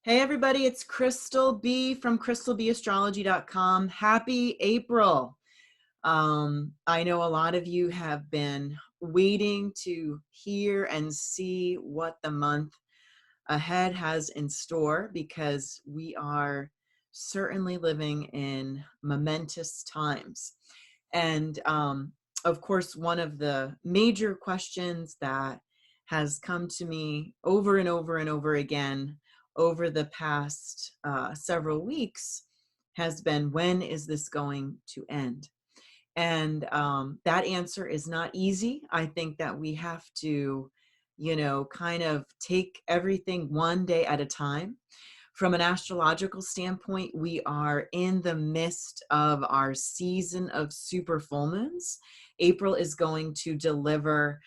Hey everybody, it's Crystal B from crystalbastrology.com. Happy April. I know a lot of you have been waiting to hear and see what the month ahead has in store because we are certainly living in momentous times. And of course, one of the major questions that has come to me over and over and over again over the past several weeks has been, when is this going to end? And that answer is not easy. I think that we have to, kind of take everything one day at a time. From an astrological standpoint, we are in the midst of our season of super full moons. April is going to deliver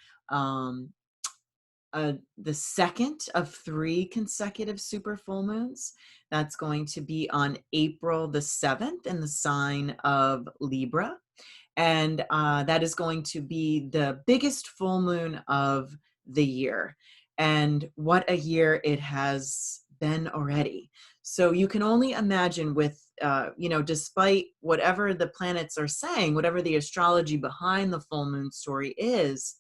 the second of 3 consecutive super full moons. That's going to be on April the 7th in the sign of Libra. And that is going to be the biggest full moon of the year. And what a year it has been already. So you can only imagine with, despite whatever the planets are saying, whatever the astrology behind the full moon story is,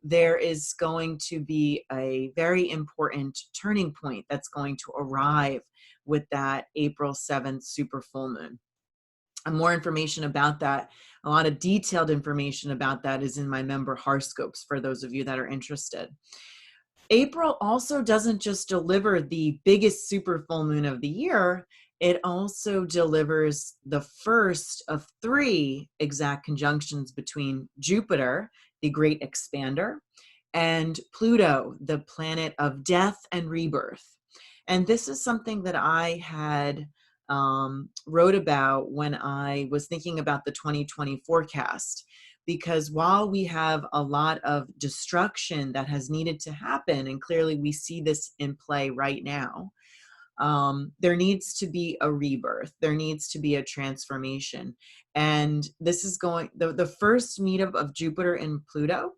there is going to be a very important turning point that's going to arrive with that April 7th super full moon. And more information about that, a lot of detailed information about that is in my member horoscopes for those of you that are interested. April also doesn't just deliver the biggest super full moon of the year, it also delivers the first of 3 exact conjunctions between Jupiter, the great expander, and Pluto, the planet of death and rebirth. And this is something that I had wrote about when I was thinking about the 2020 forecast, because while we have a lot of destruction that has needed to happen, and clearly we see this in play right now, there needs to be a rebirth. There needs to be a transformation. And this is the first meetup of Jupiter and Pluto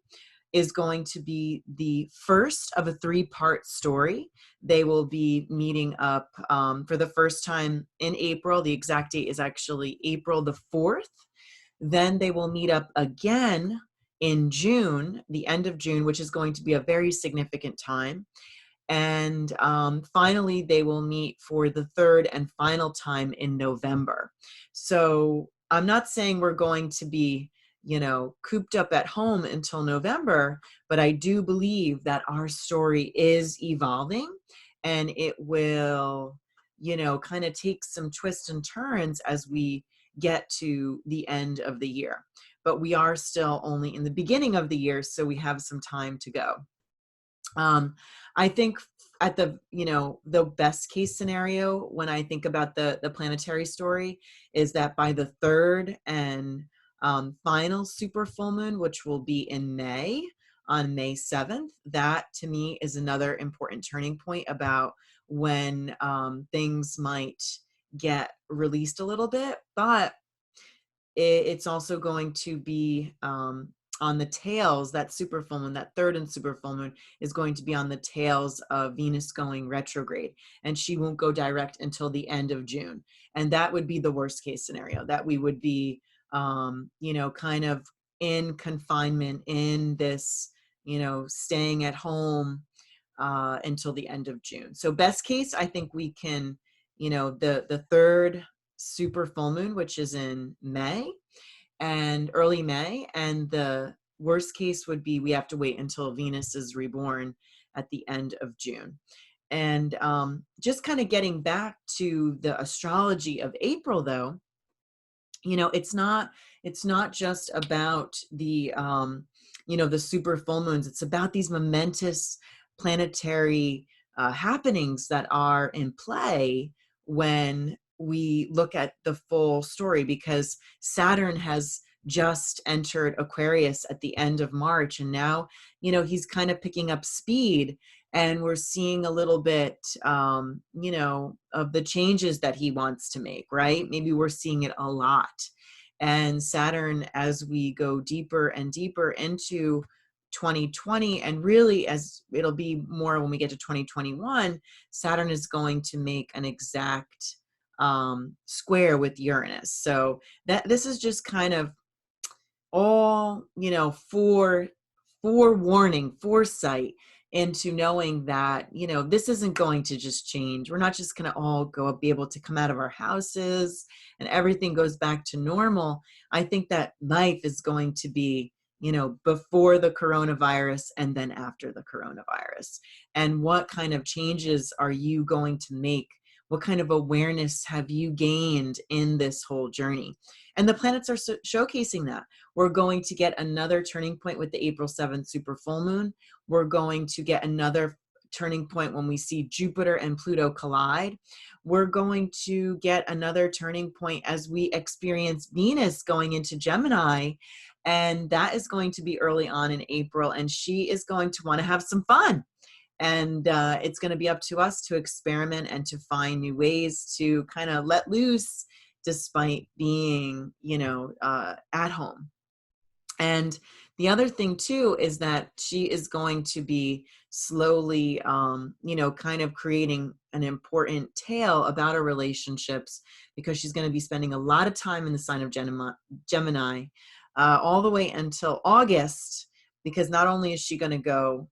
is going to be the first of a 3-part story. They will be meeting up for the first time in April. The exact date is actually April the 4th. Then they will meet up again in June, the end of June, which is going to be a very significant time. And finally, they will meet for the 3rd and final time in November. So I'm not saying we're going to be cooped up at home until November, but I do believe that our story is evolving and it will, kind of take some twists and turns as we get to the end of the year. But we are still only in the beginning of the year, so we have some time to go. I think at the best case scenario, when I think about the planetary story, is that by the 3rd and final super full moon, which will be in May, on May 7th, that to me is another important turning point about when things might get released a little bit, but it's also going to be on the tails. That super full moon, that 3rd and super full moon, is going to be on the tails of Venus going retrograde, and she won't go direct until the end of June. And that would be the worst case scenario, that we would be kind of in confinement in this, staying at home until the end of June. So best case, I think we can, the 3rd super full moon, which is in May and early May, and the worst case would be we have to wait until Venus is reborn at the end of June. And just kind of getting back to the astrology of April, though, it's not just about the the super full moons. It's about these momentous planetary happenings that are in play when we look at the full story, because Saturn has just entered Aquarius at the end of March, and now he's kind of picking up speed, and we're seeing a little bit of the changes that he wants to make, right? Maybe we're seeing it a lot. And Saturn, as we go deeper and deeper into 2020. And really, as it'll be more when we get to 2021, Saturn is going to make an exact square with Uranus. So that this is just kind of all, forewarning, foresight into knowing that, this isn't going to just change. We're not just going to all be able to come out of our houses and everything goes back to normal. I think that life is going to be, before the coronavirus and then after the coronavirus. And what kind of changes are you going to make? What kind of awareness have you gained in this whole journey? And the planets are showcasing that. We're going to get another turning point with the April 7th super full moon. We're going to get another turning point when we see Jupiter and Pluto collide. We're going to get another turning point as we experience Venus going into Gemini. And that is going to be early on in April. And she is going to want to have some fun. And it's going to be up to us to experiment and to find new ways to kind of let loose despite being, at home. And the other thing too is that she is going to be slowly, kind of creating an important tale about her relationships, because she's going to be spending a lot of time in the sign of Gemini, all the way until August, because not only is she going to go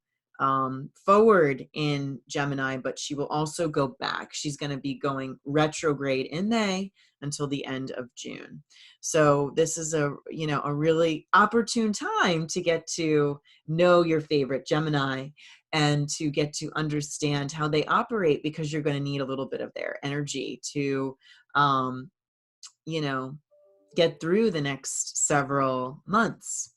forward in Gemini, but she will also go back. She's going to be going retrograde in May until the end of June. So this is a really opportune time to get to know your favorite Gemini and to get to understand how they operate, because you're going to need a little bit of their energy to, get through the next several months.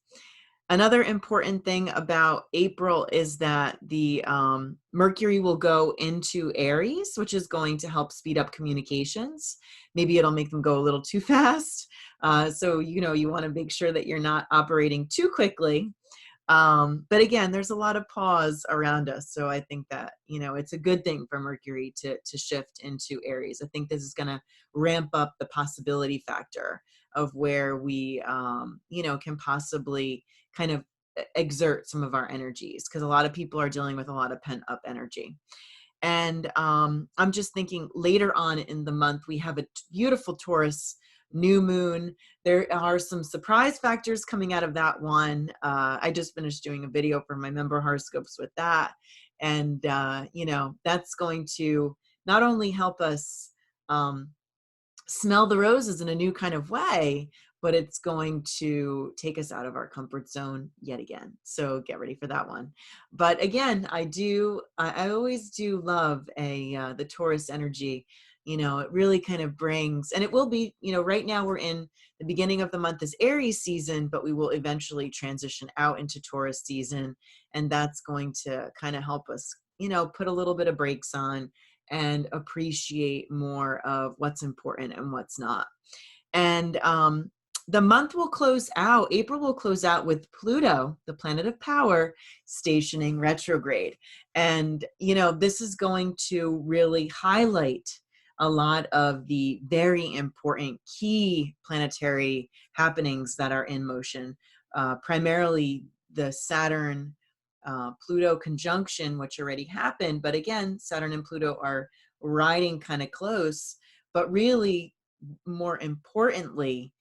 Another important thing about April is that the Mercury will go into Aries, which is going to help speed up communications. Maybe it'll make them go a little too fast. So, you want to make sure that you're not operating too quickly. But again, there's a lot of pause around us. So I think that, it's a good thing for Mercury to shift into Aries. I think this is going to ramp up the possibility factor of where we, can possibly kind of exert some of our energies, because a lot of people are dealing with a lot of pent up energy. And I'm just thinking later on in the month, we have a beautiful Taurus new moon. There are some surprise factors coming out of that one. I just finished doing a video for my member horoscopes with that. And, that's going to not only help us smell the roses in a new kind of way, but it's going to take us out of our comfort zone yet again. So get ready for that one. But again, I always do love the Taurus energy. It really kind of brings, and it will be, right now we're in the beginning of the month is Aries season, but we will eventually transition out into Taurus season. And that's going to kind of help us, put a little bit of brakes on and appreciate more of what's important and what's not. And the month will close out, April will close out with Pluto, the planet of power, stationing retrograde. And, this is going to really highlight a lot of the very important key planetary happenings that are in motion, primarily the Saturn Pluto conjunction, which already happened. But again, Saturn and Pluto are riding kind of close, but really more importantly,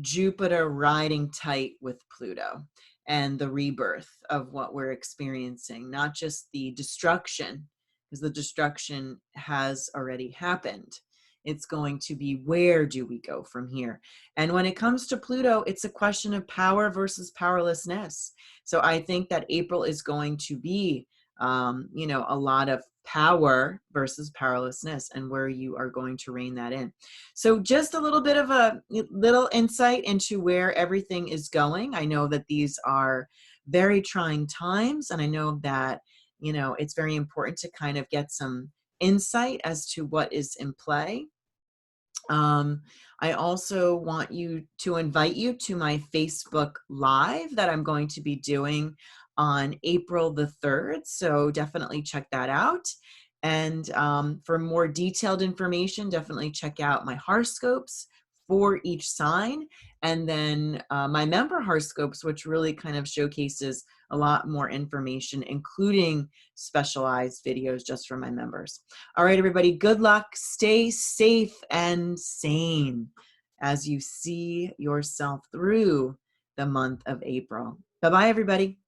Jupiter riding tight with Pluto and the rebirth of what we're experiencing, not just the destruction, because the destruction has already happened. It's going to be, where do we go from here? And when it comes to Pluto, it's a question of power versus powerlessness. So I think that April is going to be, a lot of power versus powerlessness, and where you are going to rein that in. So just a little bit of a little insight into where everything is going. I know that these are very trying times, and I know that, it's very important to kind of get some insight as to what is in play. I also want to invite you to my Facebook Live that I'm going to be doing on April the 3rd. So definitely check that out. And for more detailed information, definitely check out my horoscopes for each sign, and then my member horoscopes, which really kind of showcases a lot more information, including specialized videos just for my members. All right, everybody, good luck. Stay safe and sane as you see yourself through the month of April. Bye-bye, everybody.